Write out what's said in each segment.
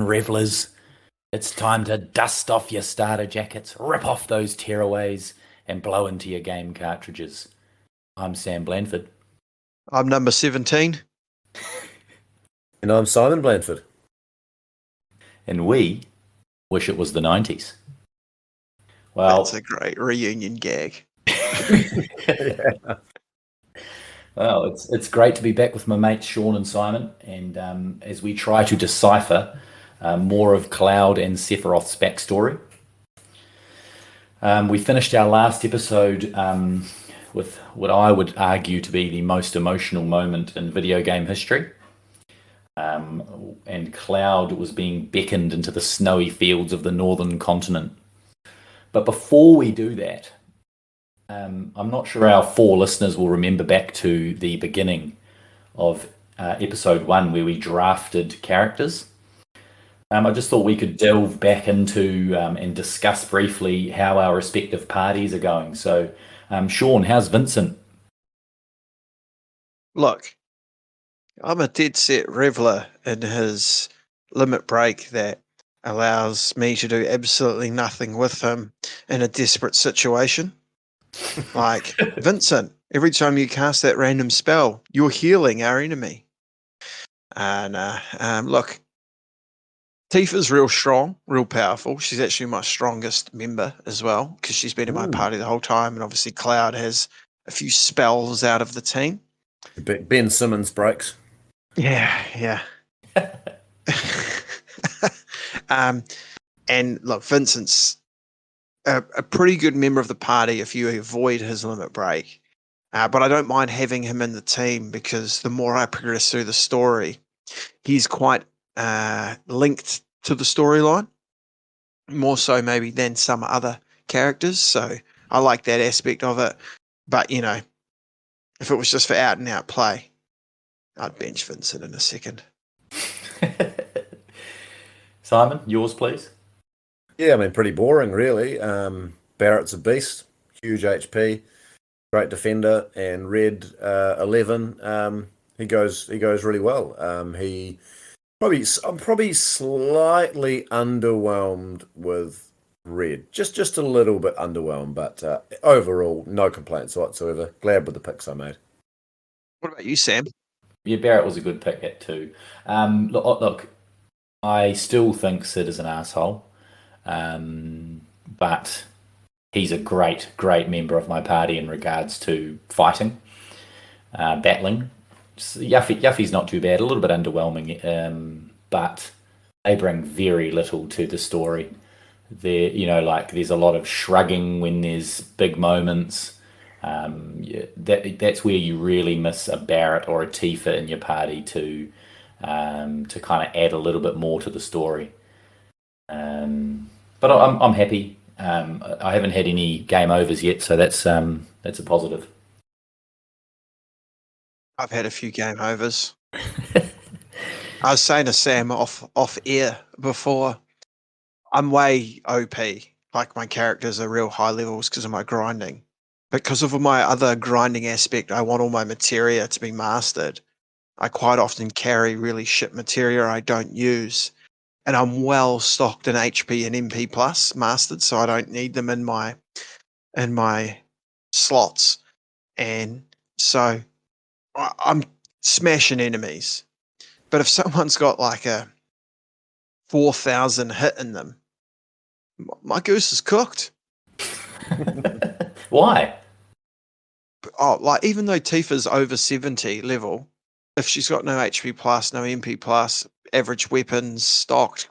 revelers. It's time to dust off your starter jackets, rip off those tearaways, and blow into your game cartridges. I'm Sam Blandford. I'm number 17. And I'm Simon Blandford. And we wish it was the 90s. Well, That's a great reunion gag. Yeah. Well, it's great to be back with my mates Sean and Simon, and as we try to decipher more of Cloud and Sephiroth's backstory. We finished our last episode with what I would argue to be the most emotional moment in video game history. And Cloud was being beckoned into the snowy fields of the northern continent. But before we do that, I'm not sure our four listeners will remember back to the beginning of episode 1 where we drafted characters. I just thought we could delve back into and discuss briefly how our respective parties are going. So, Sean, how's Vincent? Look, I'm a dead set reveler in his limit break that allows me to do absolutely nothing with him in a desperate situation. Like, Vincent, every time you cast that random spell, you're healing our enemy. And look, Tifa's real strong, real powerful. She's actually my strongest member as well because she's been in my party the whole time. And obviously Cloud has a few spells out of the team. Ben Simmons breaks. Yeah. And look, Vincent's a pretty good member of the party if you avoid his limit break. But I don't mind having him in the team because the more I progress through the story, he's quite linked to the storyline, more so maybe than some other characters. So I like that aspect of it. But, you know, if it was just for out and out play, I'd bench Vincent in a second. Simon, yours, please. Yeah, I mean, pretty boring, really. Barrett's a beast, huge HP, great defender, and Red 11. He goes really well. I'm probably slightly underwhelmed with Red, just a little bit underwhelmed, but overall, no complaints whatsoever. Glad with the picks I made. What about you, Sam? Yeah, Barrett was a good pick at 2. Look, I still think Sid is an asshole, but he's a great member of my party in regards to fighting, battling. Yuffie's not too bad, a little bit underwhelming, but they bring very little to the story. There's a lot of shrugging when there's big moments. That's where you really miss a Barrett or a Tifa in your party to kind of add a little bit more to the story. But I'm happy. I haven't had any game overs yet, so that's a positive. I've had a few game overs. I was saying to Sam off air before, I'm way OP. Like my characters are real high levels because of my grinding. Because of my other grinding aspect, I want all my materia to be mastered. I quite often carry really shit materia I don't use. And I'm well stocked in HP and MP plus mastered, so I don't need them in my slots. And so I'm smashing enemies. But if someone's got like a 4,000 hit in them, my goose is cooked. Why? Oh, like even though Tifa's over 70 level, if she's got no HP plus, no MP plus, average weapons stocked,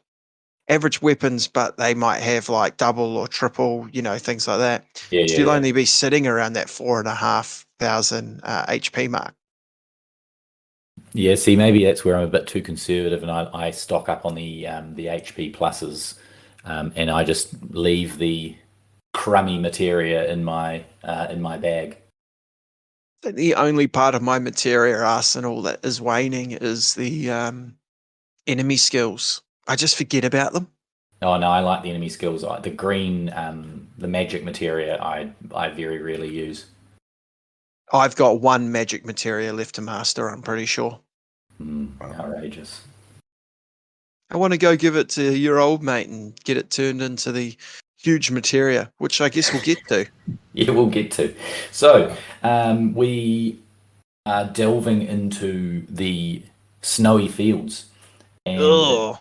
average weapons, but they might have like double or triple, things like that. She'll only be sitting around that 4,500 HP mark. Yeah, see, maybe that's where I'm a bit too conservative, and I stock up on the HP pluses, and I just leave the crummy materia in my bag. The only part of my materia arsenal that is waning is the enemy skills. I just forget about them. Oh no, I like the enemy skills. The green, the magic materia, I very rarely use. I've got one magic materia left to master, I'm pretty sure. Outrageous. I want to go give it to your old mate and get it turned into the huge materia, which I guess we'll get to. Yeah, we'll get to. So we are delving into the snowy fields, and Oh,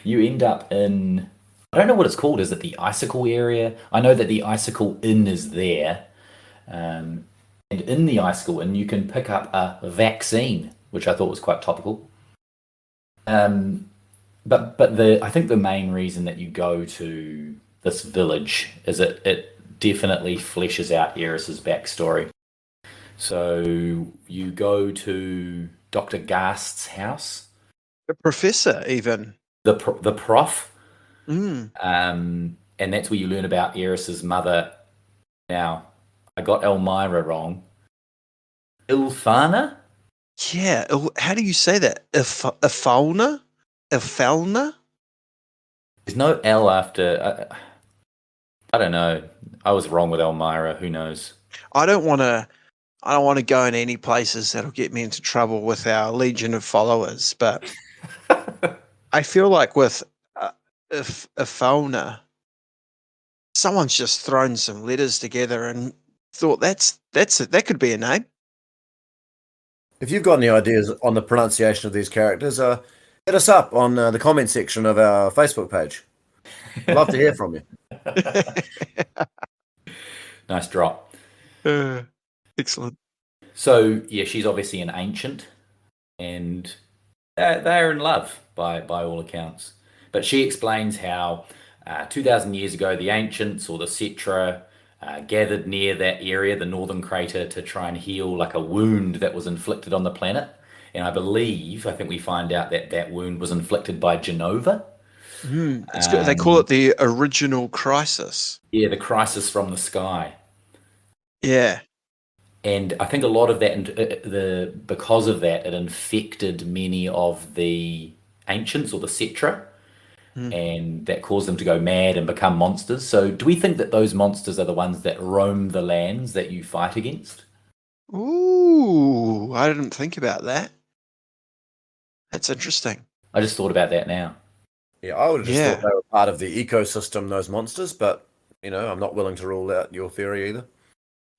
you end up in, I don't know what it's called. Is it the Icicle area? I know that the Icicle Inn is there. And in the Icicle Inn, you can pick up a vaccine, which I thought was quite topical. But I think the main reason that you go to this village is it definitely fleshes out Eris's backstory. So you go to Dr. Gast's house, the professor, even. the prof, Mm. and that's where you learn about Eris's mother. Now, I got Elmira wrong. Ilfana? Yeah. How do you say that? Ifalna? Ifalna? There's no L after. I don't know. I was wrong with Elmira. Who knows? I don't want to go in any places that'll get me into trouble with our legion of followers, but I feel like with Ifalna, someone's just thrown some letters together and thought that's it. That could be a name. If you've got any ideas on the pronunciation of these characters, hit us up on the comment section of our Facebook page. I'd love to hear from you. Nice drop. Excellent. So yeah, she's obviously an ancient, and they're in love by all accounts. But she explains how 2,000 years ago, the ancients or the Cetra gathered near that area, the northern crater, to try and heal like a wound that was inflicted on the planet. And I think we find out that wound was inflicted by Genova. It's good. They call it the original crisis. Yeah, the crisis from the sky. Yeah. And I think a lot of that, because of that, it infected many of the ancients or the Cetra, and that caused them to go mad and become monsters. So do we think that those monsters are the ones that roam the lands that you fight against? Ooh, I didn't think about that. That's interesting. I just thought about that now. Yeah, I would have just thought they were part of the ecosystem, those monsters, but, I'm not willing to rule out your theory either.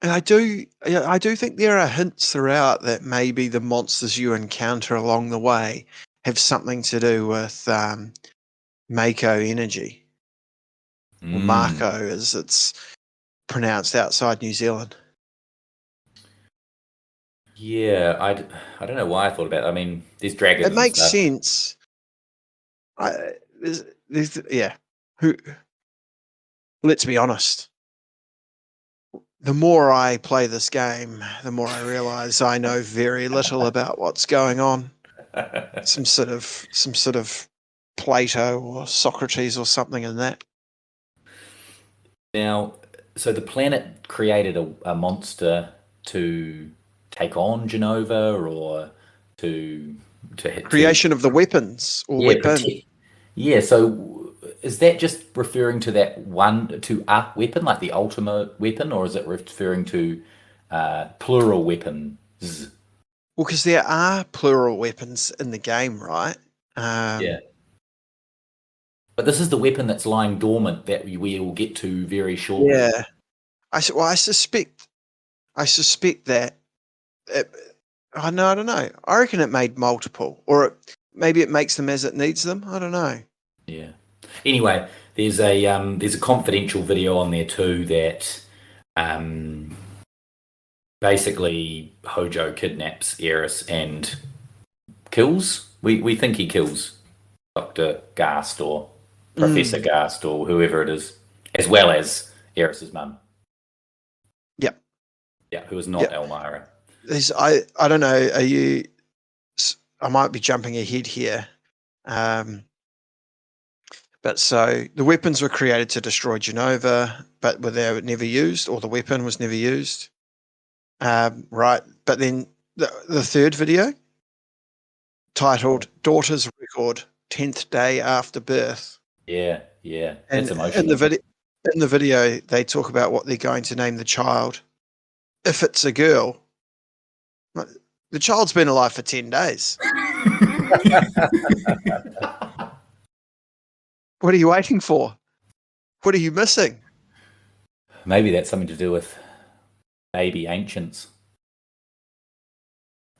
And I do think there are hints throughout that maybe the monsters you encounter along the way have something to do with Mako energy. Or Marco, as it's pronounced outside New Zealand. Yeah, I don't know why I thought about it. I mean, there's dragons. It makes and sense. Who? Let's be honest. The more I play this game, the more I realize I know very little about what's going on. stuff. Some sort of Plato or Socrates or something in that. Now, so the planet created a monster to take on Genova, or to Creation of the weapons or weapon. Yeah, so is that just referring to a weapon, like the ultimate weapon, or is it referring to plural weapons? Well, because there are plural weapons in the game, right? Yeah. But this is the weapon that's lying dormant that we will get to very shortly. Yeah. I suspect that. I don't know. I reckon it made multiple, or maybe it makes them as it needs them. I don't know. Yeah. Anyway, there's a confidential video on there too that basically Hojo kidnaps Eris and kills. We think he kills Dr. Gast or Professor Gast or whoever it is, as well as Eris's mum. Yep. Yeah, who is not Elmira. I don't know. I might be jumping ahead here. But so the weapons were created to destroy Genova, but they were never used, or the weapon was never used. Right. But then the third video, titled Daughter's Record, 10th Day After Birth. Yeah. And That's emotional. in the video, they talk about what they're going to name the child. If it's a girl, the child's been alive for 10 days. What are you waiting for? What are you missing? Maybe that's something to do with baby ancients.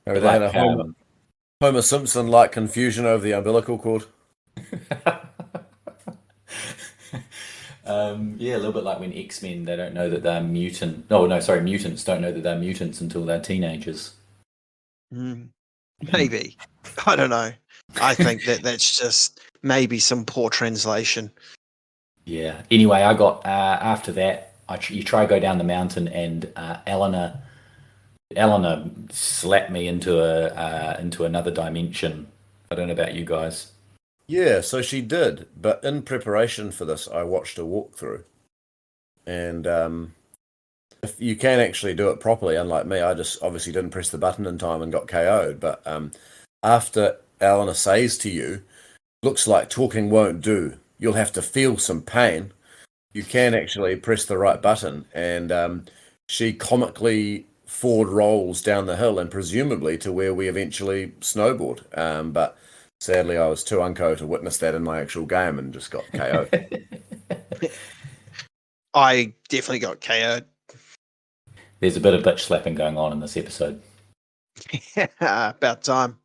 Maybe they had a Homer Simpson-like confusion over the umbilical cord. Yeah, a little bit like when X-Men, they don't know that they're mutant. No, sorry, mutants don't know that they're mutants until they're teenagers. Maybe. I don't know. I think that's just maybe some poor translation. Yeah. Anyway, I got after that. You try to go down the mountain, and Eleanor slapped me into another dimension. I don't know about you guys. Yeah, so she did. But in preparation for this, I watched a walkthrough. And if you can actually do it properly, unlike me, I just obviously didn't press the button in time and got KO'd. But after Eleanor says to you, looks like talking won't do. You'll have to feel some pain. You can actually press the right button. And she comically forward rolls down the hill and presumably to where we eventually snowboard. But sadly, I was too unco to witness that in my actual game and just got KO'd. I definitely got KO'd. There's a bit of bitch slapping going on in this episode. About time.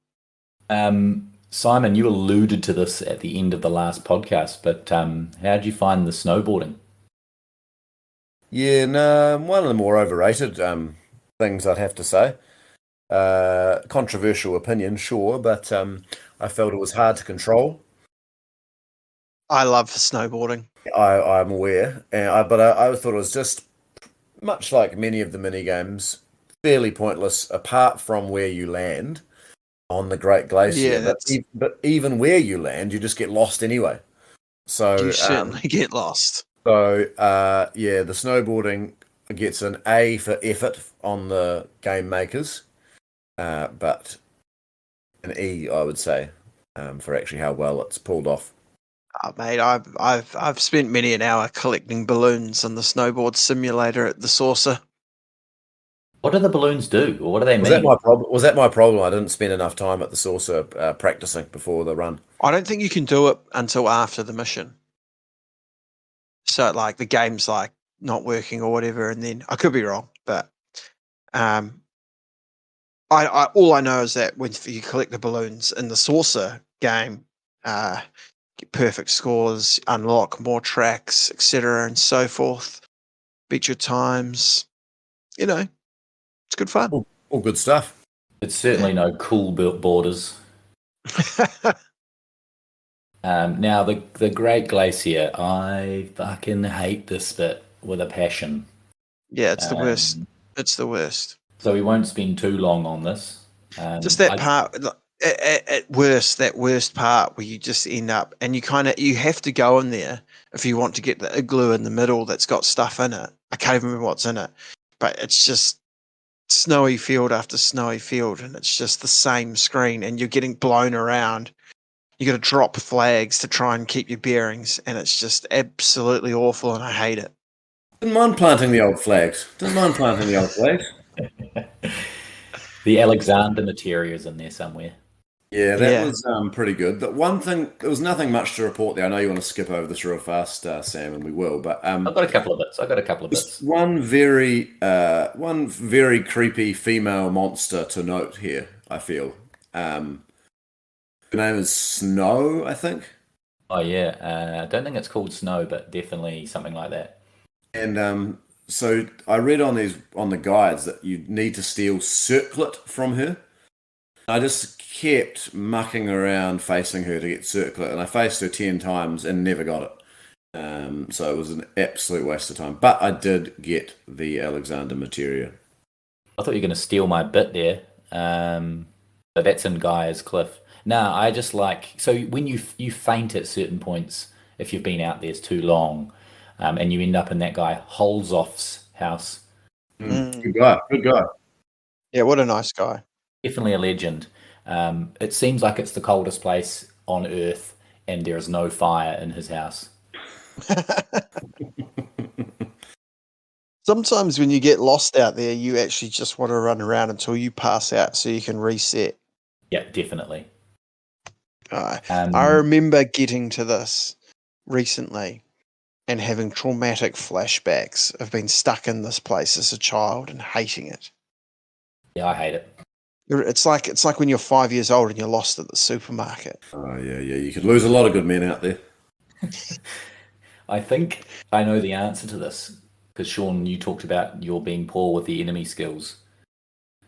Simon, you alluded to this at the end of the last podcast, but how did you find the snowboarding? Yeah, no, one of the more overrated things I'd have to say. Controversial opinion, sure, but I felt it was hard to control. I love snowboarding. I'm aware, but I thought it was just much like many of the mini games, fairly pointless apart from where you land on the Great Glacier. Yeah, but even where you land, you just get lost anyway. So you certainly get lost. So yeah, the snowboarding gets an A for effort on the game makers, but an E, I would say, for actually how well it's pulled off. Oh, mate, I've spent many an hour collecting balloons on the snowboard simulator at the Saucer. What do the balloons do, or what do they mean? Was that my problem? I didn't spend enough time at the Saucer practicing before the run. I don't think you can do it until after the mission. So, like, the game's like not working or whatever, and then I could be wrong, but I all I know is that when you collect the balloons in the Saucer game, get perfect scores, unlock more tracks, etc., and so forth. Beat your times. You know, it's good fun. All good stuff. It's certainly no cool borders. Now, the Great Glacier, I fucking hate this bit with a passion. Yeah, it's the worst. It's the worst. So we won't spend too long on this. Just that part, at worst, that worst part where you just end up, and you have to go in there if you want to get the igloo in the middle that's got stuff in it. I can't even remember what's in it, but it's just snowy field after snowy field, and it's just the same screen, and you're getting blown around. You got to drop flags to try and keep your bearings, and it's just absolutely awful, and I hate it. Didn't mind planting the old flags. The Alexander material is in there somewhere. Yeah, that was pretty good. The one thing, there was nothing much to report there. I know you want to skip over this real fast, Sam, and we will. But I've got a couple of bits. One very creepy female monster to note here. I feel. Her name is Snow, I think. Oh yeah, I don't think it's called Snow, but definitely something like that. And so I read on the guides that you need to steal Circlet from her. I just kept mucking around facing her to get Circlet, and I faced her 10 times and never got it. So it was an absolute waste of time. But I did get the Alexander materia. I thought you were going to steal my bit there. But that's in Gaia's Cliff. No, I just so when you faint at certain points, if you've been out there too long, and you end up in that guy Holzoff's house. Good guy. Yeah, what a nice guy. Definitely a legend. It seems like it's the coldest place on Earth, and there is no fire in his house. Sometimes when you get lost out there, you actually just want to run around until you pass out so you can reset. Yeah, definitely. I remember getting to this recently and having traumatic flashbacks of being stuck in this place as a child and hating it. Yeah, I hate it. It's like when you're 5 years old and you're lost at the supermarket. Oh, yeah. You could lose a lot of good men out there. I think I know the answer to this because Sean, you talked about your being poor with the enemy skills.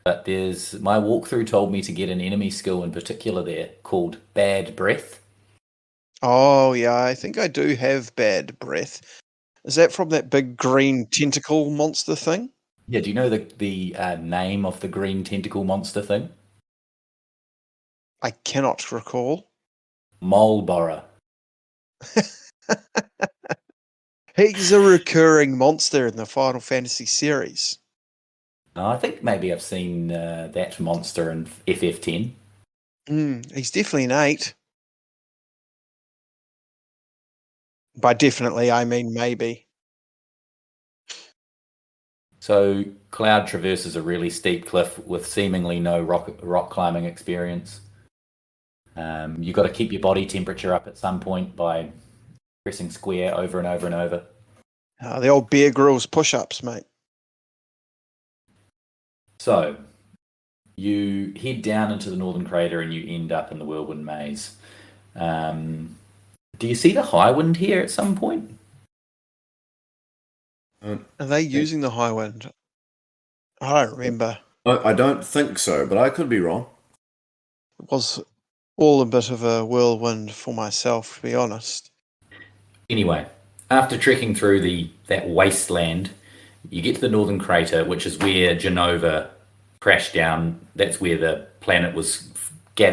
But my walkthrough told me to get an enemy skill in particular there called Bad Breath. Oh, yeah, I think I do have bad breath. Is that from that big green tentacle monster thing? Yeah, do you know the name of the green tentacle monster thing? I cannot recall. Molbora. He's a recurring monster in the Final Fantasy series. I think maybe I've seen that monster in FF10. He's definitely an 8. By definitely, I mean maybe. So Cloud traverses a really steep cliff with seemingly no rock climbing experience. You've got to keep your body temperature up at some point by pressing square over and over and over. The old Bear Grylls push-ups, mate. So you head down into the northern crater and you end up in the whirlwind maze. Do you see the Highwind here at some point? Are they using the Highwind? I don't remember. I don't think so, but I could be wrong. It was all a bit of a whirlwind for myself, to be honest. Anyway, after trekking through that wasteland, you get to the northern crater, which is where Jenova crashed down. That's where the planet was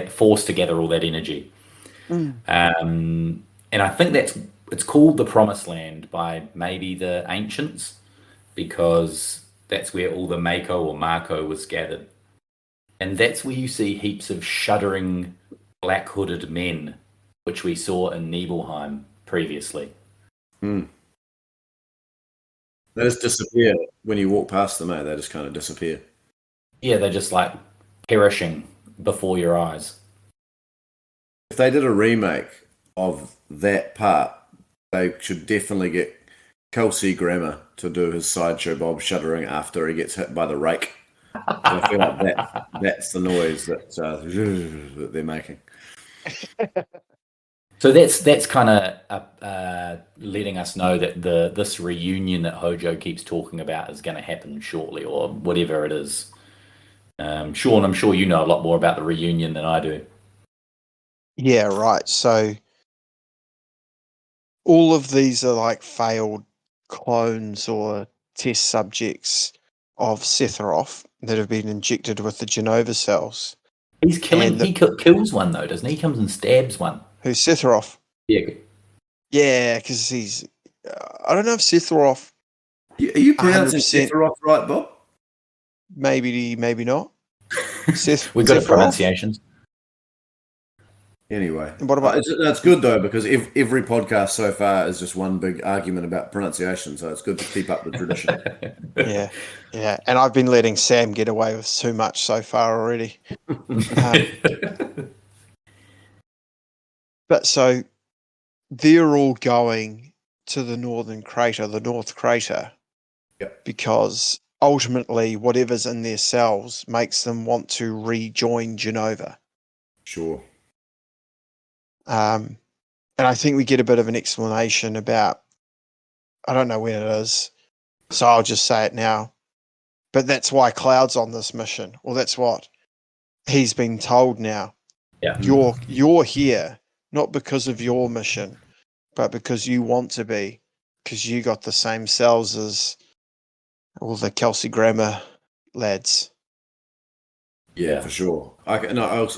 forced to gather all that energy. And I think it's called the Promised Land by maybe the ancients, because that's where all the Mako or Mako was gathered. And that's where you see heaps of shuddering black-hooded men, which we saw in Nibelheim previously. They just disappear when you walk past them, eh? They just kind of disappear. Yeah, they're just like perishing before your eyes. If they did a remake of that part, they should definitely get Kelsey Grammer to do his Sideshow Bob shuddering after he gets hit by the rake. I feel like that's the noise that they're making. So that's kind of letting us know that this reunion that Hojo keeps talking about is going to happen shortly, or whatever it is. Sean, I'm sure you know a lot more about the reunion than I do. Yeah, right. So all of these are like failed clones or test subjects of Sephiroth that have been injected with the Jenova cells. He's killing. He kills one though, doesn't he? He comes and stabs one. Who's Sephiroth? Yeah. Yeah, because he's. I don't know if Sephiroth. Are you pronouncing 100%. Sephiroth right, Bob? Maybe not. We've got Sephiroth? pronunciations. Anyway, And what about? that's good though, because every podcast so far is just one big argument about pronunciation. So it's good to keep up the tradition. Yeah, and I've been letting Sam get away with too much so far already. But so they're all going to the northern crater, the North Crater, because ultimately whatever's in their cells makes them want to rejoin Jenova. Sure. And I think we get a bit of an explanation about, I don't know when it is, so I'll just say it now. But that's why Cloud's on this mission, or that's what he's been told now. Yeah. You're here, not because of your mission, but because you want to be, because you got the same cells as all the Kelsey Grammer lads. Yeah, for sure. I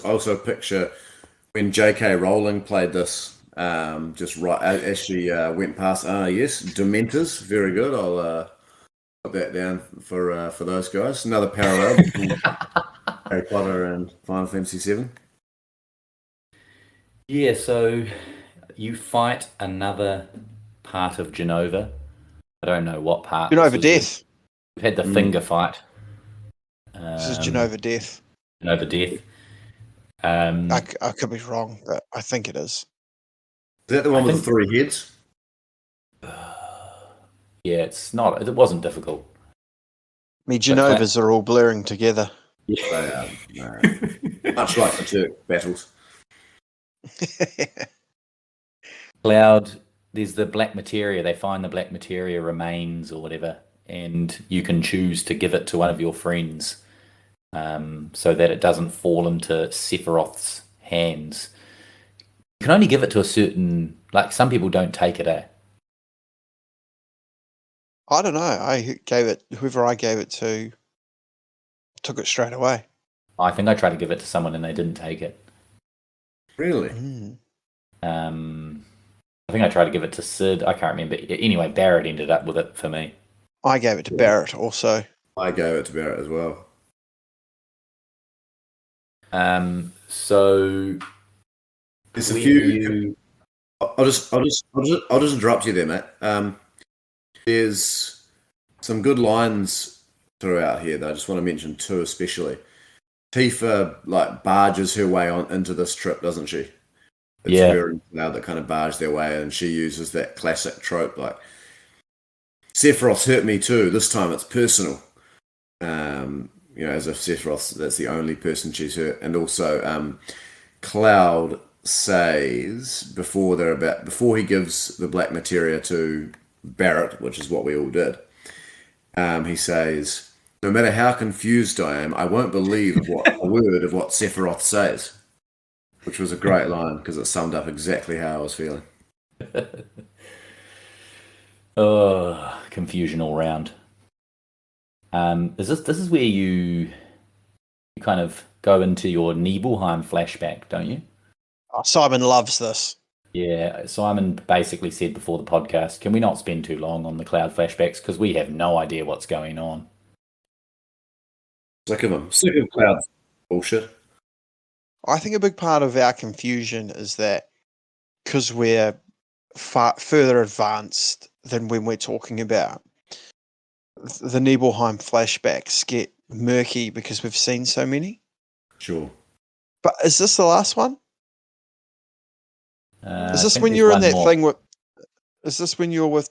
also picture when J.K. Rowling played this, just right as she went past. Yes, Dementors, very good. I'll put that down for those guys. Another parallel between Harry Potter and Final Fantasy VII. Yeah, so you fight another part of Jenova. I don't know what part. Jenova Death. We've had the finger fight. This is Jenova Death. Jenova Death. I could be wrong, but I think it is. Is that the one with the 3 heads? Yeah, it wasn't difficult. Me But Genovas are all blurring together. They much like the Turk battles. Cloud, there's the black materia. They find the black materia remains or whatever, and you can choose to give it to one of your friends, so that it doesn't fall into Sephiroth's hands. You can only give it to a certain, like some people don't take it. I don't know. Whoever I gave it to took it straight away. I think I tried to give it to someone and they didn't take it. Really? I think I tried to give it to Sid. I can't remember. Anyway, Barrett ended up with it for me. I gave it to Barrett also. I gave it to Barrett as well. So there's a few. I'll just interrupt you there, Matt. There's some good lines throughout here that I just want to mention two, especially. Tifa like barges her way on into this trip, doesn't she? It's her and Cloud that kind of barge their way, and she uses that classic trope like Sephiroth's hurt me too. This time it's personal. As if Sephiroth, that's the only person she's hurt. And also Cloud says before he gives the black materia to Barrett, which is what we all did, he says, no matter how confused I am, I won't believe a word of what Sephiroth says. Which was a great line because it summed up exactly how I was feeling. Oh, confusion all round. This is where you kind of go into your Nibelheim flashback, don't you? Oh, Simon loves this. Yeah, Simon basically said before the podcast, can we not spend too long on the Cloud flashbacks because we have no idea what's going on. Sick of them. Sick of Cloud bullshit. I think a big part of our confusion is that because we're far further advanced than when we're talking about, the Nibelheim flashbacks get murky because we've seen so many. Sure. But is this the last one? Is this when there's you're in one that more. thing with? Is this when you're with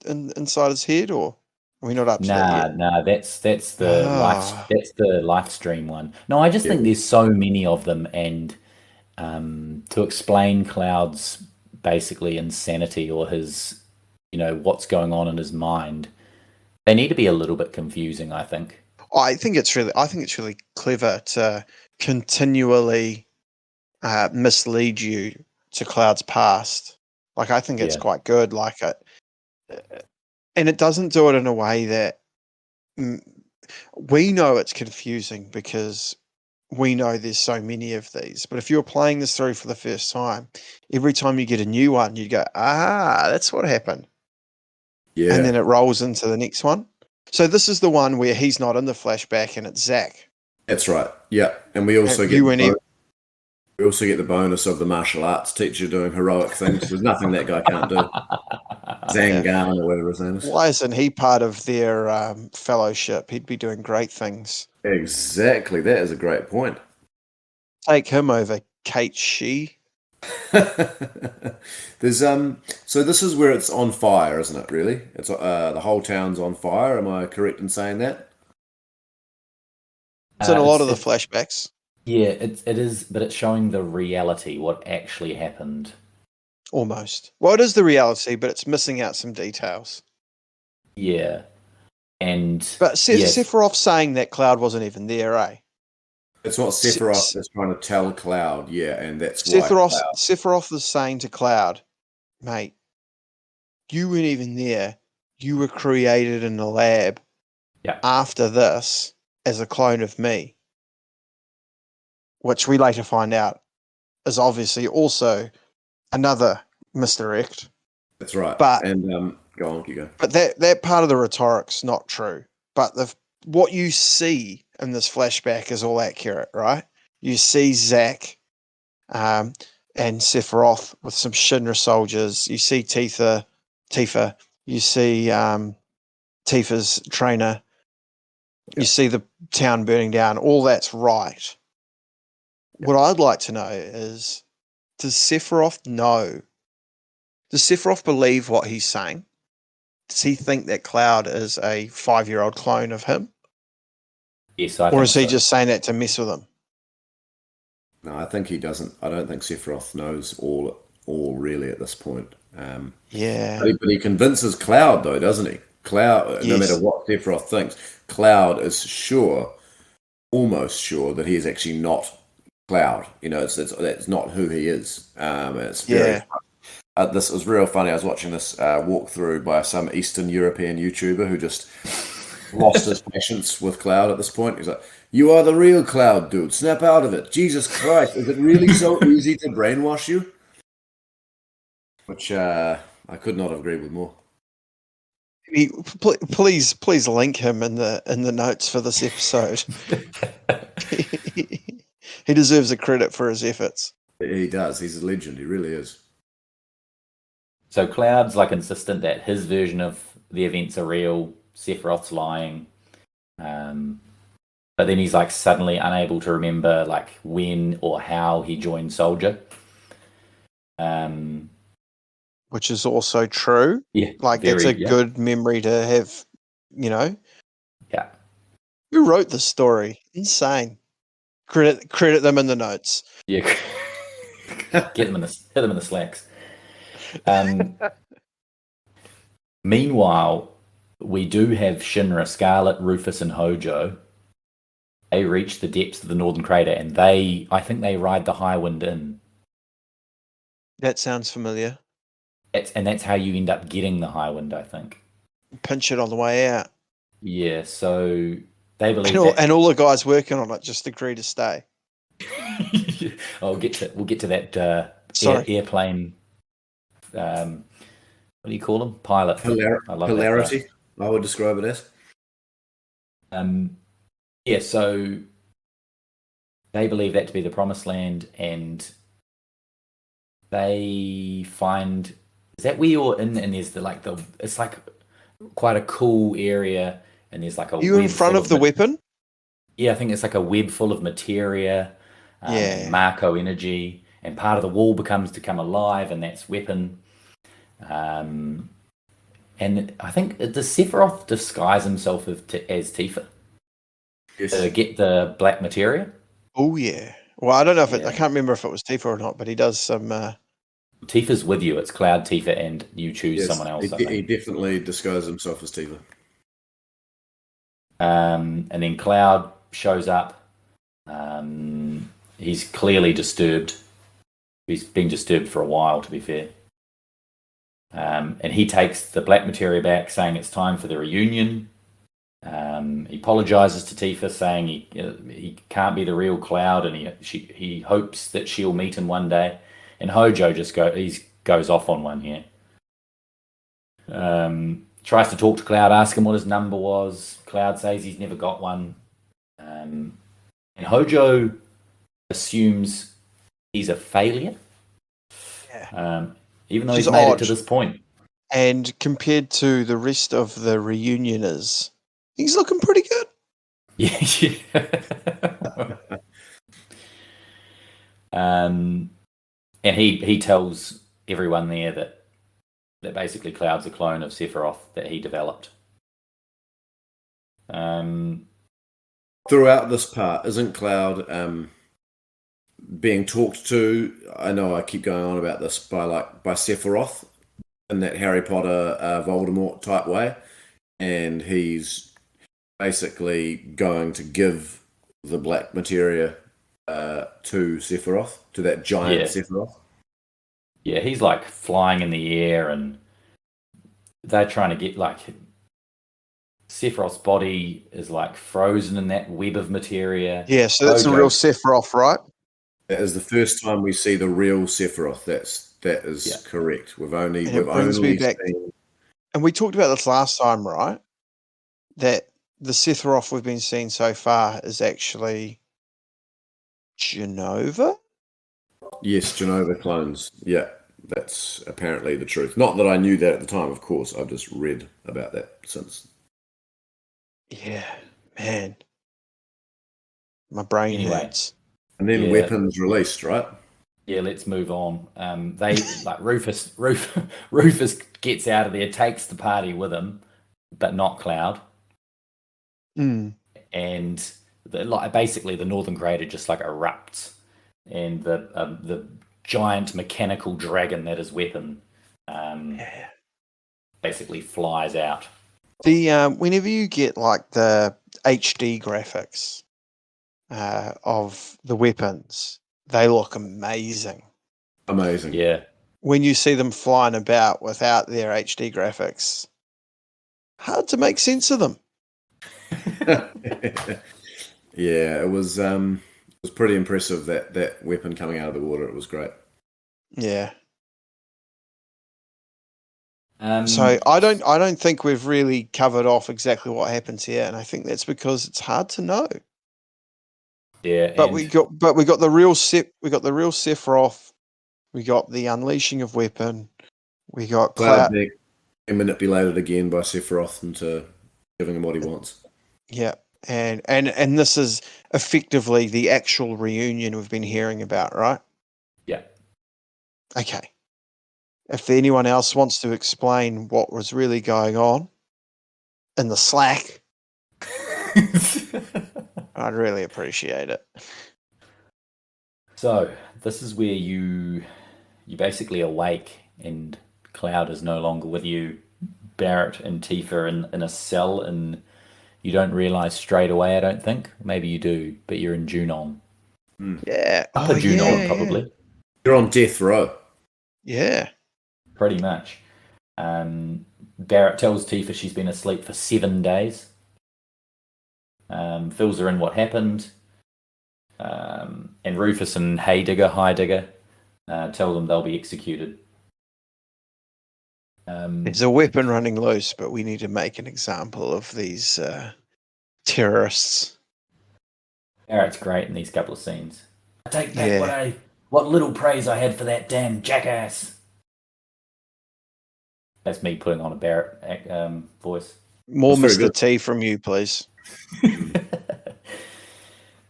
inside his head, or are we not up to that yet? Nah, that's the live stream one. No, I just think there's so many of them, and to explain Cloud's basically insanity or his, what's going on in his mind, they need to be a little bit confusing, I think. I think it's really clever to continually mislead you to Cloud's past. Like, I think it's quite good. And it doesn't do it in a way that we know it's confusing because we know there's so many of these. But if you're playing this through for the first time, every time you get a new one, you go, that's what happened. Yeah. And then it rolls into the next one. So this is the one where he's not in the flashback and it's Zack. That's right. Yeah. And we also get the bonus of the martial arts teacher doing heroic things. There's nothing that guy can't do. Zangan or whatever his name is. Why isn't he part of their fellowship? He'd be doing great things. Exactly. That is a great point. Take him over Kate Shee. There's so this is where it's on fire, isn't it? Really, it's the whole town's on fire. Am I correct in saying that? It's in a lot of the flashbacks. Yeah, it is, but it's showing the reality, what actually happened. Almost. Well, it is the reality, but it's missing out some details. Yeah, but Sephiroth saying that Cloud wasn't even there, eh? It's what Sephiroth is trying to tell Cloud, and that's Sephiroth is saying to Cloud, mate, you weren't even there. You were created in a lab after this as a clone of me, which we later find out is obviously also another misdirect. That's right. But go on, you go. But that part of the rhetoric's not true. But what you see in this flashback is all accurate, right? You see Zack and Sephiroth with some Shinra soldiers. You see Tifa. You see Tifa's trainer. You see the town burning down. All that's right. What I'd like to know is, does Sephiroth know? Does Sephiroth believe what he's saying? does he think that Cloud is a 5-year-old clone of him? Yes, I Or think is he so. just saying that to mess with him? No, I think he doesn't. I don't think Sephiroth knows all really at this point. Yeah. But he convinces Cloud, though, doesn't he? Cloud, no matter Yes. what Sephiroth thinks, Cloud is sure, almost sure, that he is actually not Cloud. You know, that's not who he is. It's very. Yeah. This was real funny. I was watching this walkthrough by some Eastern European YouTuber who just lost his patience with Cloud at this point. He's like, "You are the real Cloud, dude. Snap out of it. Jesus Christ, is it really so easy to brainwash you?" Which I could not have agreed with more. Please link him in the notes for this episode. He deserves a credit for his efforts. He does. He's a legend. He really is. So Cloud's like insistent that his version of the events are real. Sephiroth's lying. But then he's like suddenly unable to remember like when or how he joined Soldier. Which is also true. Yeah, Like that's a good memory to have, you know. Yeah. Who wrote this story? Insane. Credit them in the notes. Yeah. Hit them in the slacks. Meanwhile, we do have Shinra, Scarlet, Rufus, and Hojo. They reach the depths of the Northern Crater, and I think they ride the Highwind in. That sounds familiar. That's how you end up getting the Highwind, I think. Pinch it on the way out. Yeah, so they believe and all the guys working on it just agree to stay. we'll get to that airplane. What do you call them? Pilot. Hilarity. I would describe it as. Yeah, so they believe that to be the promised land, and they find, is that where you're in? And there's it's like quite a cool area, and there's like a. You in front of the weapon? Yeah, I think it's like a web full of materia, and Marco energy, and part of the wall becomes to come alive, and that's weapon. And I think, does Sephiroth disguise himself as Tifa? Yes. To get the black materia? Oh, yeah. Well, I don't know if I can't remember if it was Tifa or not, but he does some... Tifa's with you. It's Cloud, Tifa, and you choose someone else. He definitely disguises himself as Tifa. And then Cloud shows up. He's clearly disturbed. He's been disturbed for a while, to be fair. And he takes the black materia back, saying it's time for the reunion. He apologizes to Tifa, saying he can't be the real Cloud, and he hopes that she'll meet him one day. And Hojo just goes off on one here. Tries to talk to Cloud, ask him what his number was. Cloud says he's never got one. And Hojo assumes he's a failure. Yeah. Even though he's made it to this point. And compared to the rest of the reunioners, he's looking pretty good. Yeah. And he tells everyone there that basically Cloud's a clone of Sephiroth that he developed. Throughout this part, isn't Cloud being talked to? I know I keep going on about this by Sephiroth in that Harry Potter Voldemort type way, and he's basically going to give the black materia to Sephiroth, to that giant Sephiroth. Yeah, he's like flying in the air, and they're trying to get Sephiroth's body is like frozen in that web of materia. Yeah, so that's the real Sephiroth, right? That is the first time we see the real Sephiroth. That is correct. We've only seen... And we talked about this last time, right? That the Sephiroth we've been seeing so far is actually Jenova? Yes, Jenova clones. Yeah, that's apparently the truth. Not that I knew that at the time, of course. I've just read about that since. Yeah, man. My brain hurts. And then Weapons released, right? Yeah, let's move on. They like Rufus gets out of there, takes the party with him, but not Cloud. Mm. And basically the northern crater just like erupts, and the giant mechanical dragon that is Weapon basically flies out. The whenever you get like the HD graphics of the weapons, they look amazing. Amazing. Yeah. When you see them flying about without their HD graphics, hard to make sense of them. Yeah, it was pretty impressive that weapon coming out of the water. It was great. Yeah. So I don't think we've really covered off exactly what happens here, and I think that's because it's hard to know. Yeah, But we got the real Sephiroth, we got the unleashing of Weapon, we got Cloud Cloud. being manipulated again by Sephiroth into giving him what he wants. Yeah, and this is effectively the actual reunion we've been hearing about, right? Yeah. Okay. If anyone else wants to explain what was really going on in the Slack, I'd really appreciate it. So this is where you basically awake, and Cloud is no longer with you. Barrett and Tifa in a cell, and you don't realize straight away. I don't think. Maybe you do, but you're in Junon. Yeah. Upper Junon, probably. You're on death row. Yeah. Pretty much. Barrett tells Tifa she's been asleep for 7 days. Fills her in what happened. And Rufus and Heidegger tell them they'll be executed. There's a weapon running loose, but we need to make an example of these terrorists. Barrett's great in these couple of scenes. I take back what little praise I had for that damn jackass. That's me putting on a Barrett voice. More That's very Mr. T from you, please.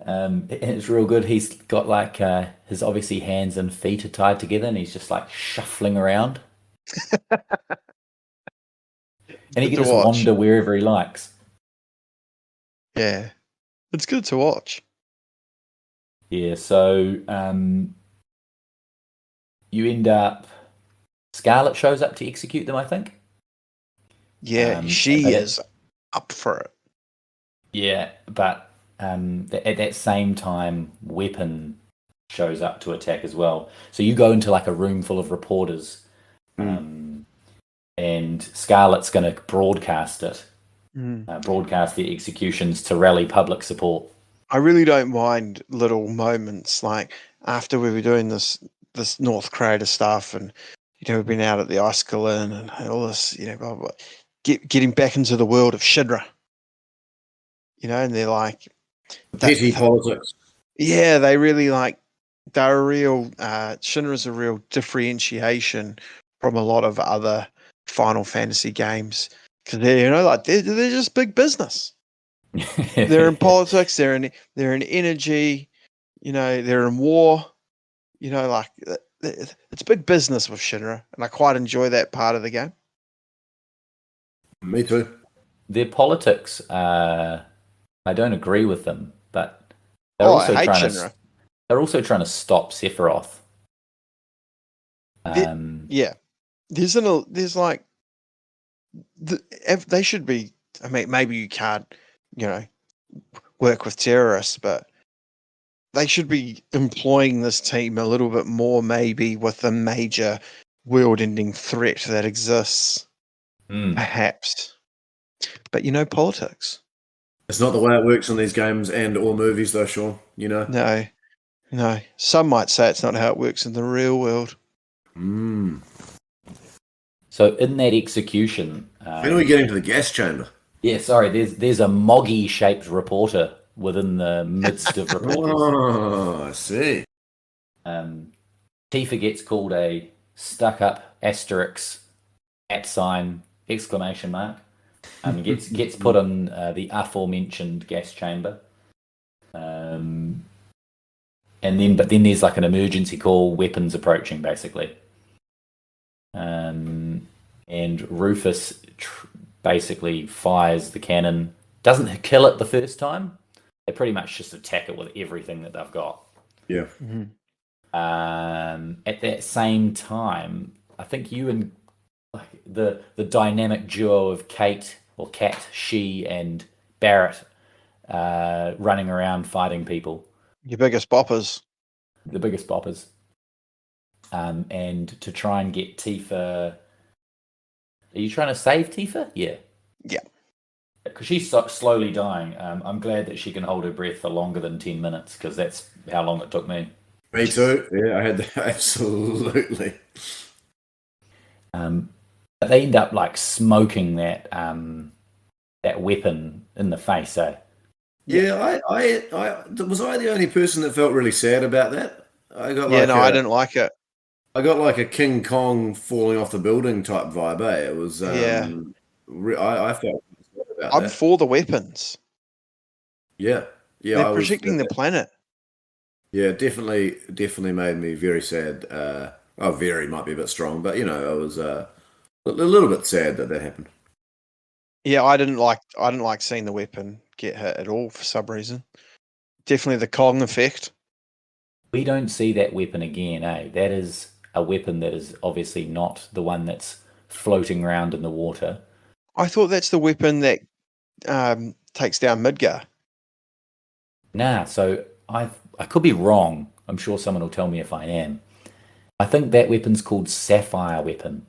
It's real good. He's got like his obviously hands and feet are tied together, and he's just like shuffling around. And he can just wander wherever he likes. Yeah, it's good to watch. Yeah, so you end up... Scarlet shows up to execute them, I think. Yeah, she is up for it. Yeah, but at that same time, Weapon shows up to attack as well. So you go into like a room full of reporters, and Scarlet's going to broadcast it. Broadcast the executions to rally public support. I really don't mind little moments like after we were doing this North Crater stuff, and we've been out at the Iskolin and all this, blah, blah, blah. Getting back into the world of Shinra. And they're like petty politics. Yeah, they really they're a real Shinra's a real differentiation from a lot of other Final Fantasy games, because they're just big business. They're in politics. They're in energy. They're in war. It's big business with Shinra, and I quite enjoy that part of the game. Me too. Their politics, I don't agree with them, but they're also trying to stop Sephiroth. They should be. I mean, maybe you can't, work with terrorists, but they should be employing this team a little bit more, maybe with the major world-ending threat that exists, perhaps. But politics. It's not the way it works in these games and or movies, though, Sean. No. Some might say it's not how it works in the real world. So in that execution, when are we getting to the gas chamber? Yeah, sorry. There's a moggy-shaped reporter within the midst of reporters. Oh, I see. Tifa gets called a stuck-up asterisk @ exclamation mark. Gets put in the aforementioned gas chamber. but then there's like an emergency call, weapons approaching, basically. And Rufus basically fires the cannon. Doesn't kill it the first time. They pretty much just attack it with everything that they've got. Yeah. At that same time, I think you and the dynamic duo of Kat, she and Barrett running around fighting people. Your biggest boppers. The biggest boppers. And to try and get Tifa... Are you trying to save Tifa? Yeah. Yeah. Because she's slowly dying. I'm glad that she can hold her breath for longer than 10 minutes, because that's how long it took me. Me too. Yeah, I had that. Absolutely. But they end up like smoking that weapon in the face. So yeah, I was I the only person that felt really sad about that? I didn't like it. I got like a King Kong falling off the building type vibe. It was I felt sad about I'm that. for the weapons. Yeah, They're protecting the planet. Yeah, definitely made me very sad. Very might be a bit strong, but I was a little bit sad that happened. Yeah, I didn't like seeing the weapon get hit at all for some reason. Definitely the Kong effect. We don't see that weapon again, eh? That is a weapon that is obviously not the one that's floating around in the water. I thought that's the weapon that takes down Midgar. Nah, so I could be wrong. I'm sure someone will tell me if I am. I think that weapon's called Sapphire Weapon.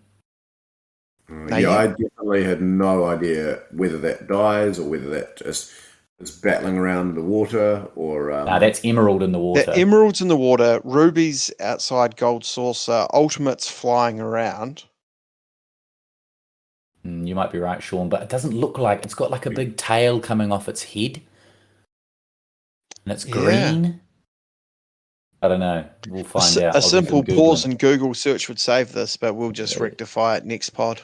I definitely had no idea whether that dies or whether that just is battling around the water or... that's Emerald in the water. The Emerald's in the water, Ruby's outside Gold Saucer, Ultimate's flying around. You might be right, Sean, but it doesn't look like... It's got like a big tail coming off its head. And it's green. Yeah. I don't know. We'll find out. A simple pause and Google search would save this, but we'll just rectify it next pod.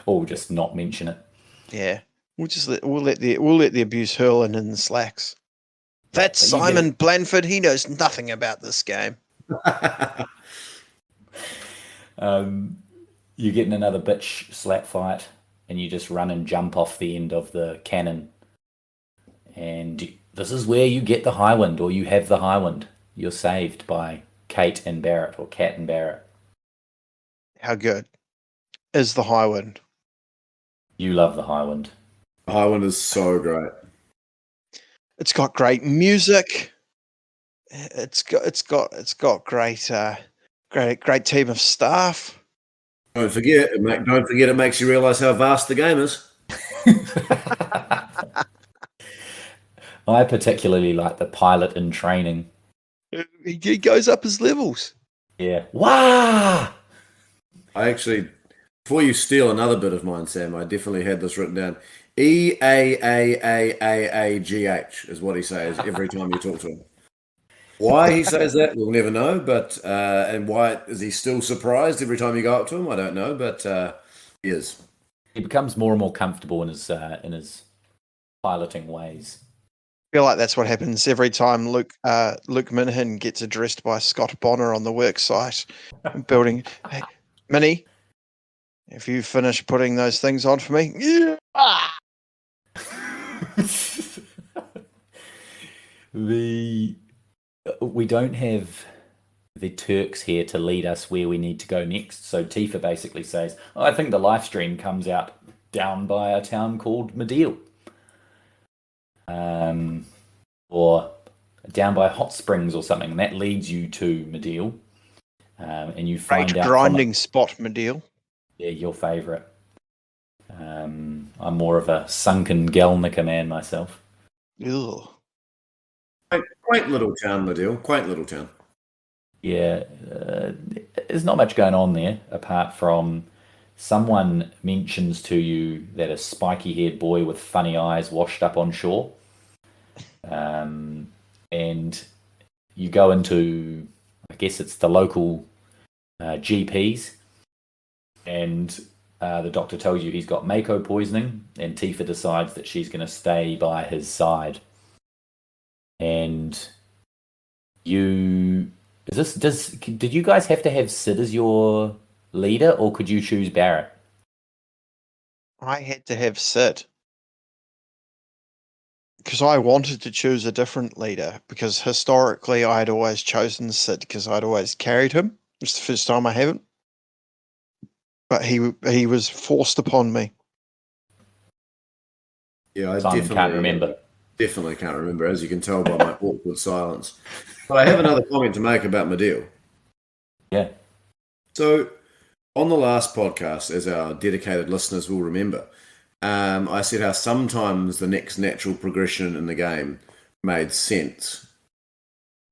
Or we'll just not mention it. Yeah. We'll let the abuse hurl in the slacks. That's Simon Blanford. He knows nothing about this game. You get in another bitch slap fight, and you just run and jump off the end of the cannon. And this is where you get the Highwind, or you have the Highwind. You're saved by Kat and Barrett. How good is the Highwind? You love the Highwind. The Highwind is so great. It's got great music. It's got great team of staff. Don't forget it makes you realise how vast the game is. I particularly like the pilot in training. He goes up his levels. Yeah. Waaaah! I actually, before you steal another bit of mine, Sam, I definitely had this written down. Eaaaaagh is what he says every time you talk to him. Why he says that, we'll never know. But and why is he still surprised every time you go up to him? I don't know, but he is. He becomes more and more comfortable in his piloting ways. I feel like that's what happens every time Luke Minahan gets addressed by Scott Bonner on the work site building. Hey, Minnie, have you finished putting those things on for me? Yeah. We don't have the Turks here to lead us where we need to go next. So Tifa basically says, I think the live stream comes out down by a town called Mideel. Or down by Hot Springs or something. And that leads you to Mideel. And you find Great out... grinding spot, Mideel. Yeah, your favourite. I'm more of a sunken Gelnica man myself. Ew. Quaint little town, Mideel. Quaint little town. Yeah, there's not much going on there apart from someone mentions to you that a spiky-haired boy with funny eyes washed up on shore. And you go into, I guess it's the local GPs, and the doctor tells you he's got Mako poisoning, and Tifa decides that she's going to stay by his side. And Did you guys have to have Sid as your leader, or could you choose Barrett? I had to have Sid because I wanted to choose a different leader because historically I had always chosen Sid because I'd always carried him. It's the first time I haven't. But he was forced upon me. Yeah, I Simon can't remember. Definitely can't remember, as you can tell by my awkward silence. But I have another comment to make about Mideel. Yeah. So, on the last podcast, as our dedicated listeners will remember, I said how sometimes the next natural progression in the game made sense.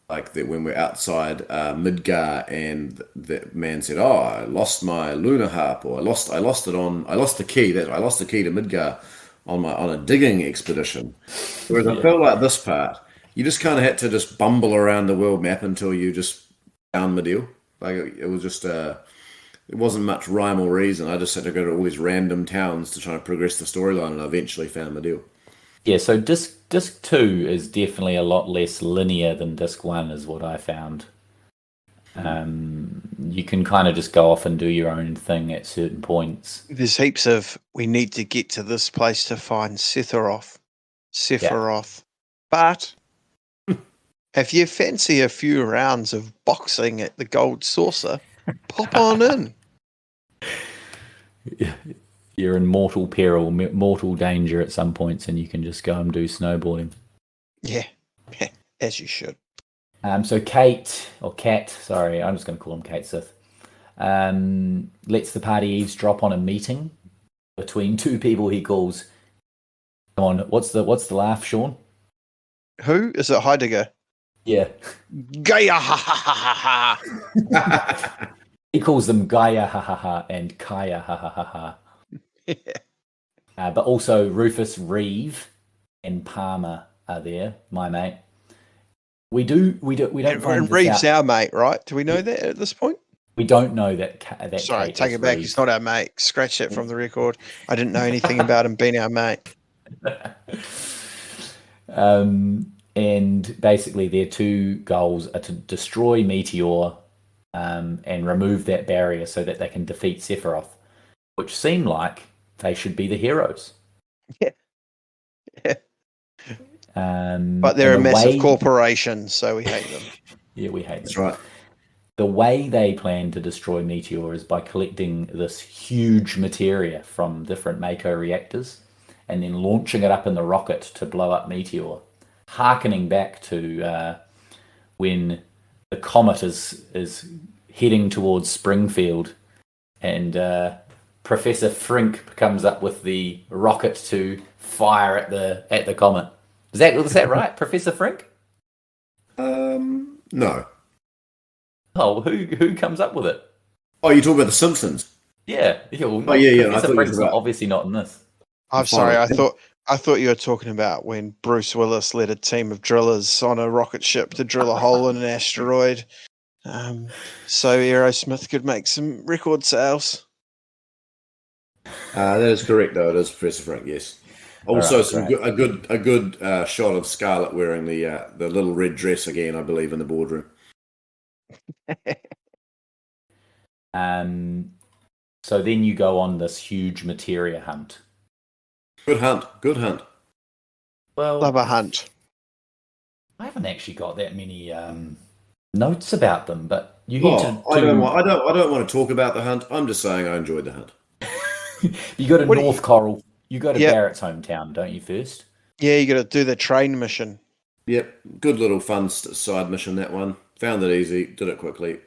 Like that when we're outside Midgar and the man said, "Oh, I lost my lunar harp," or I lost the key to Midgar on a digging expedition. Whereas I felt like this part, you just kind of had to just bumble around the world map until you just found Mideel. Like it was just it wasn't much rhyme or reason. I just had to go to all these random towns to try and progress the storyline, and I eventually found Mideel. Yeah, so disc 2 is definitely a lot less linear than disc 1 is what I found. You can kind of just go off and do your own thing at certain points. There's heaps of we need to get to this place to find Sephiroth. But if you fancy a few rounds of boxing at the Gold Saucer, pop on in. You're in mortal peril, mortal danger at some points, and you can just go and do snowboarding. Yeah, as you should. So Kat, sorry, I'm just going to call him Kate Sith, lets the party eavesdrop on a meeting between two people he calls. Come on, what's the laugh, Sean? Who is it? Heidegger. Yeah, Gaia, ha ha ha ha. He calls them Gaia, ha ha ha, and Kaya, ha ha ha ha. Yeah. But also Rufus, Reeve, and Palmer are there. My mate. We don't. And Reeve's our mate, right? Do we know that at this point? We don't know that. Sorry, Kate take is it back. Reeve. He's not our mate. Scratch that from the record. I didn't know anything about him being our mate. And basically, their two goals are to destroy Meteor and remove that barrier so that they can defeat Sephiroth, which seem like they should be the heroes. Yeah. Yeah. But they're a massive corporation, so we hate them. Yeah, we hate them. That's right. The way they plan to destroy Meteor is by collecting this huge materia from different Mako reactors and then launching it up in the rocket to blow up Meteor, harkening back to when the comet is heading towards Springfield and Professor Frink comes up with the rocket to fire at the comet. Is that right, Professor Frink? No. Oh, who comes up with it? Oh, you talking about The Simpsons? Yeah. Well, Professor Frink's obviously not in this. I'm sorry. I thought you were talking about when Bruce Willis led a team of drillers on a rocket ship to drill a hole in an asteroid, so Aerosmith could make some record sales. That is correct, though. It is Professor Frank. Yes. Also, Right, a good shot of Scarlet wearing the little red dress again, I believe, in the boardroom. So then you go on this huge materia hunt. Good hunt. Well, Love a hunt. I haven't actually got that many notes about them, but you I head don't want to talk about the hunt. I'm just saying I enjoyed the hunt. You go to North Coral. You go to Yep. Barrett's hometown, don't you? First. Yeah, you got to do the train mission. Yep, good little fun side mission, that one. Found it easy, did it quickly.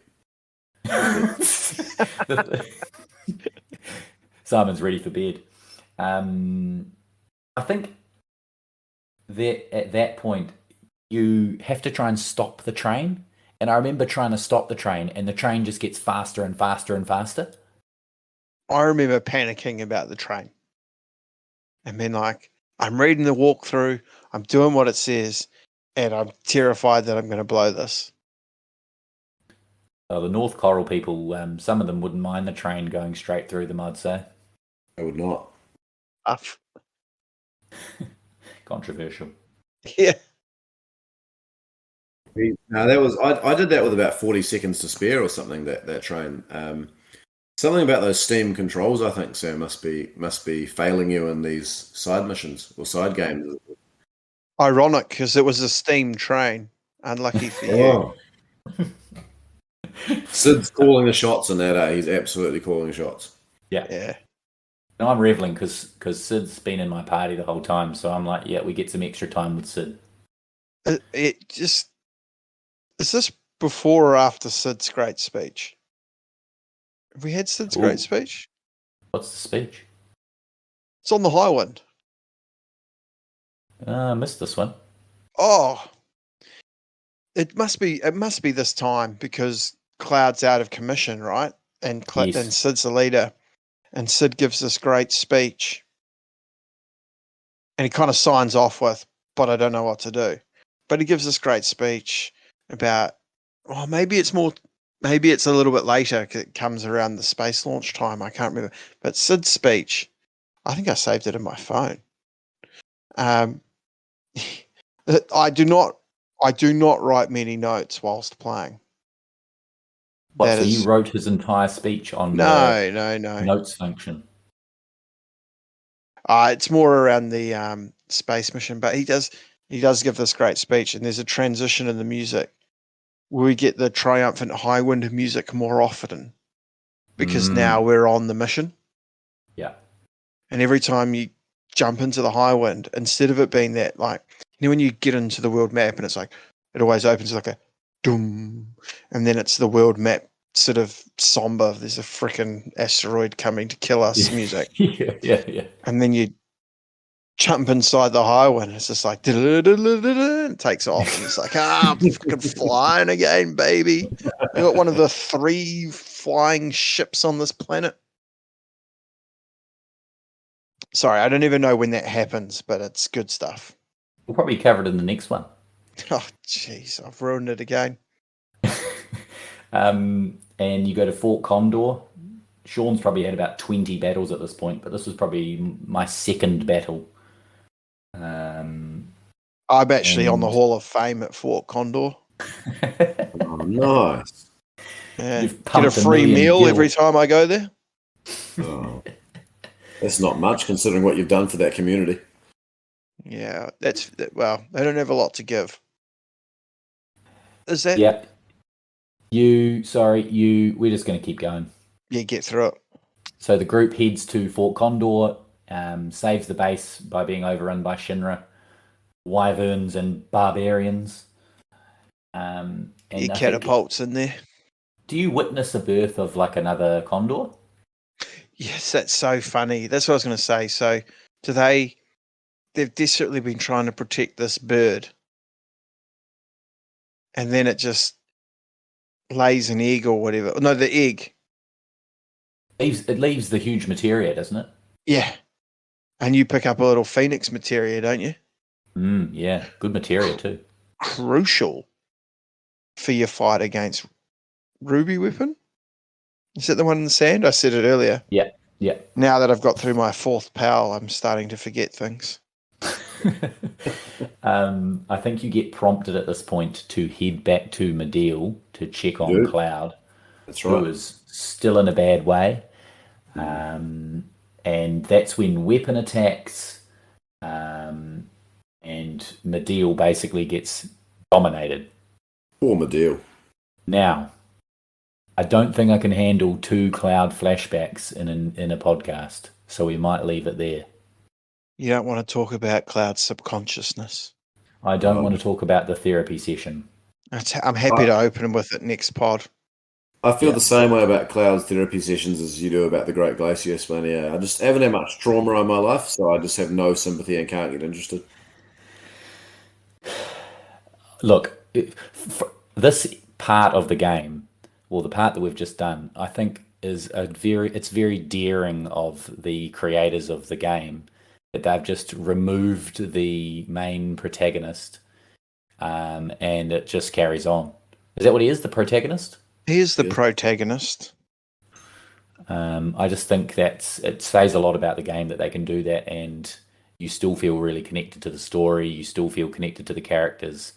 Simon's ready for bed. I think that at that point you have to try and stop the train. And I remember trying to stop the train, and the train just gets faster and faster and faster. I remember panicking about the train. And being like, I'm reading the walkthrough, I'm doing what it says, and I'm terrified that I'm going to blow this. The North Coral people, some of them wouldn't mind the train going straight through them, I'd say. I would not. Controversial. Yeah. No, that was I did that with about 40 seconds to spare or something. That train. Something about those Steam controls, I think, Sam, must be failing you in these side missions or side games. Ironic, because it was a steam train. Unlucky for you. Oh. Sid's calling the shots in that. He's absolutely calling shots. Yeah. No, I'm reveling because Sid's been in my party the whole time, so I'm like, yeah, we get some extra time with Sid. It just is this before or after Sid's great speech? Have we had Sid's great speech? What's the speech? It's on the Highwind. I missed this one. Oh, it must be this time because Cloud's out of commission, right? And Yes. and Sid's the leader, and Sid gives this great speech, and he kind of signs off with, "But I don't know what to do." But he gives this great speech about, maybe it's a little bit later. 'Cause it comes around the space launch time. I can't remember. But Sid's speech, I think I saved it in my phone. I do not write many notes whilst playing. What, so you wrote his entire speech on the No. notes function? It's more around the space mission, but he does give this great speech, and there's a transition in the music where we get the triumphant Highwind music more often because now we're on the mission. Yeah. And every time you jump into the Highwind, instead of it being that, like, when you get into the world map and it's like, it always opens like a doom, and then it's the world map sort of somber. There's a freaking asteroid coming to kill us music. Yeah. And then you jump inside the Highwind, it's just like, and it takes off, and it's like, I'm fucking flying again, baby. I got one of the 3 flying ships on this planet. Sorry, I don't even know when that happens, but it's good stuff. We'll probably cover it in the next one. Oh, jeez, I've ruined it again. And you go to Fort Condor. Sean's probably had about 20 battles at this point, but this was probably my second battle. I'm actually on the Hall of Fame at Fort Condor. Oh, nice. Yeah. Get a free meal every time I go there. Oh, that's not much considering what you've done for that community. Yeah, they don't have a lot to give. Is that? Yeah. We're just going to keep going. Yeah, get through it. So the group heads to Fort Condor, saves the base by being overrun by Shinra, wyverns and barbarians. And catapults in there. Do you witness a birth of like another Condor? Yes, that's so funny. That's what I was going to say. So they've desperately been trying to protect this bird, and then it just lays an egg or whatever. No, the egg. It leaves the huge materia, doesn't it? Yeah. And you pick up a little phoenix materia, don't you? Yeah. Good materia too. Crucial for your fight against Ruby Weapon. Is that the one in the sand? I said it earlier. Yeah. Now that I've got through my 4th PAL, I'm starting to forget things. I think you get prompted at this point to head back to Mideel to check on Cloud. That's right. Who is still in a bad way. And that's when weapon attacks and Mideel basically gets dominated. Poor Mideel. Now, I don't think I can handle 2 Cloud flashbacks in a podcast, so we might leave it there. You don't want to talk about Cloud's subconsciousness. I don't want to talk about the therapy session. I'm happy to open with it next pod. I feel the same way about Cloud's therapy sessions as you do about the Great Glacier, Spania. I just haven't had much trauma in my life, so I just have no sympathy and can't get interested. Look, this part of the game, or the part that we've just done, I think is it's very daring of the creators of the game that they've just removed the main protagonist, and it just carries on. Is that what he is, the protagonist? He is the protagonist. I just think it says a lot about the game that they can do that, and you still feel really connected to the story. You still feel connected to the characters.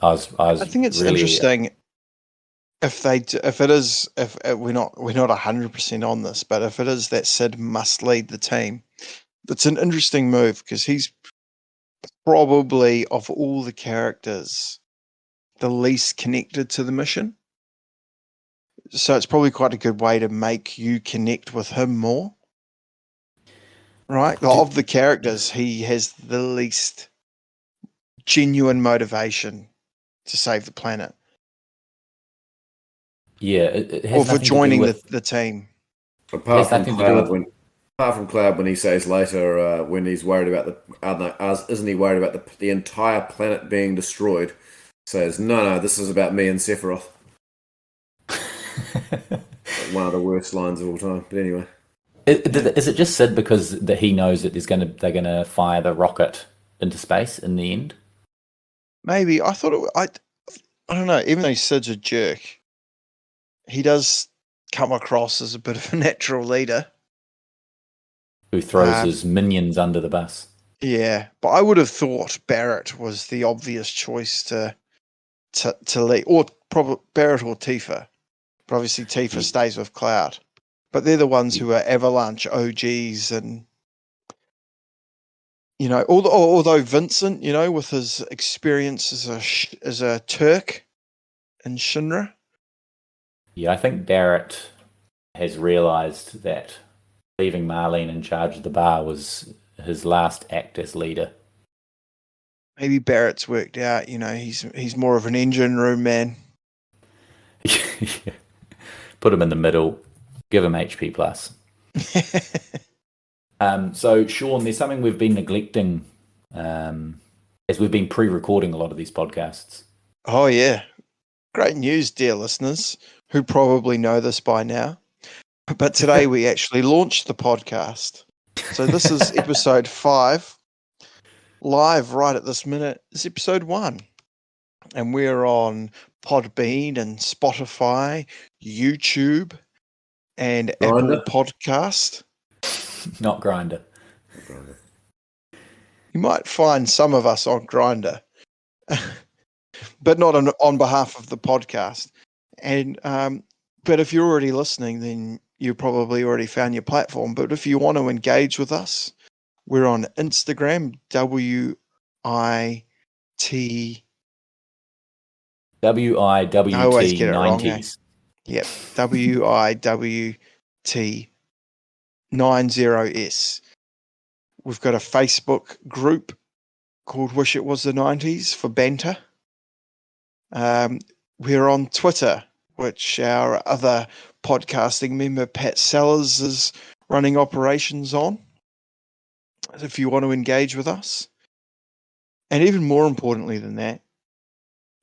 I think it's really interesting if we're not 100% on this, but if it is that Sid must lead the team, it's an interesting move because he's probably of all the characters the least connected to the mission. So it's probably quite a good way to make you connect with him more. Right? Of the characters, he has the least genuine motivation to save the planet. Yeah, it has Or for nothing to do joining with, the team. Apart from nothing to do Cloud, with- when he says later when he's worried about isn't he worried about the entire planet being destroyed? Says no, this is about me and Sephiroth. One of the worst lines of all time. But anyway, is it just Sid because that he knows that they're gonna fire the rocket into space in the end? Maybe. I thought I don't know. Even though Sid's a jerk, he does come across as a bit of a natural leader. Who throws his minions under the bus? Yeah, but I would have thought Barrett was the obvious choice to lead, or probably Barrett or Tifa. But obviously Tifa stays with Cloud. But they're the ones who are Avalanche OGs, and although Vincent, with his experience as a Turk in Shinra. Yeah, I think Barrett has realised that leaving Marlene in charge of the bar was his last act as leader. Maybe Barrett's worked out, he's more of an engine room man. Put him in the middle, give him HP plus. So Sean, there's something we've been neglecting as we've been pre-recording a lot of these podcasts. Oh yeah. Great news, dear listeners, who probably know this by now. But today we actually launched the podcast. So this is episode 5. Live right at this minute is episode 1. And we're on Podbean and Spotify, YouTube, and Grindr. Apple Podcast. Not Grindr. You might find some of us on Grindr, but not on behalf of the podcast. And but if you're already listening, then you probably already found your platform. But if you want to engage with us, we're on Instagram, WIT. WIWT I always get it 90s. wrong, eh? Yep, WIWT 90S. We've got a Facebook group called Wish It Was the 90s for banter. We're on Twitter, which our other podcasting member, Pat Sellers, is running operations on, if you want to engage with us. And even more importantly than that,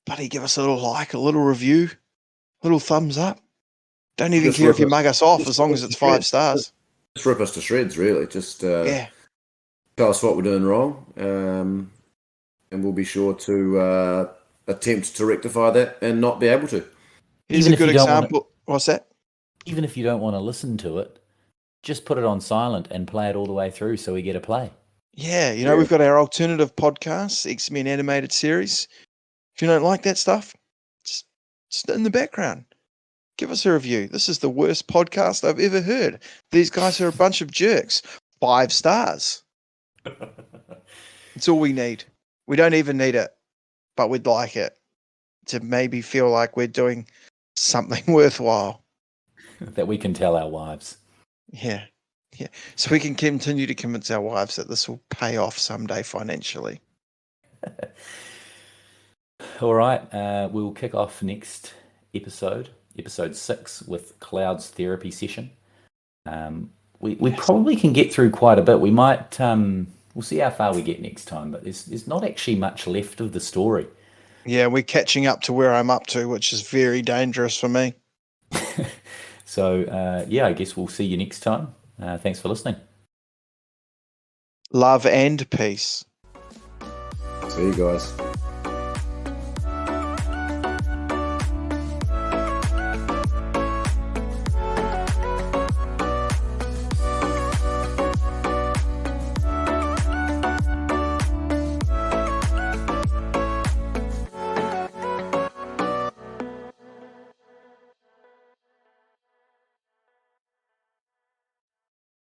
buddy, give us a little like, a little review, a little thumbs up. Don't even care if you mug us off, as long as it's 5 stars. Just rip us to shreds, really. Just Yeah. tell us what we're doing wrong, and we'll be sure to attempt to rectify that and not be able to. Here's a good example. What's that? Even if you don't want to listen to it, just put it on silent and play it all the way through so we get a play. Yeah, we've got our alternative podcasts, X-Men animated series. If you don't like that stuff, just in the background, give us a review. This is the worst podcast I've ever heard. These guys are a bunch of jerks. 5 stars. It's all we need. We don't even need it, but we'd like it to maybe feel like we're doing something worthwhile. That we can tell our wives. Yeah. So we can continue to convince our wives that this will pay off someday financially. All right, we'll kick off next episode 6, with Cloud's therapy session. We probably can get through quite a bit. We might, we'll see how far we get next time, but there's not actually much left of the story. Yeah, we're catching up to where I'm up to, which is very dangerous for me. So, I guess we'll see you next time. Thanks for listening. Love and peace. See you guys.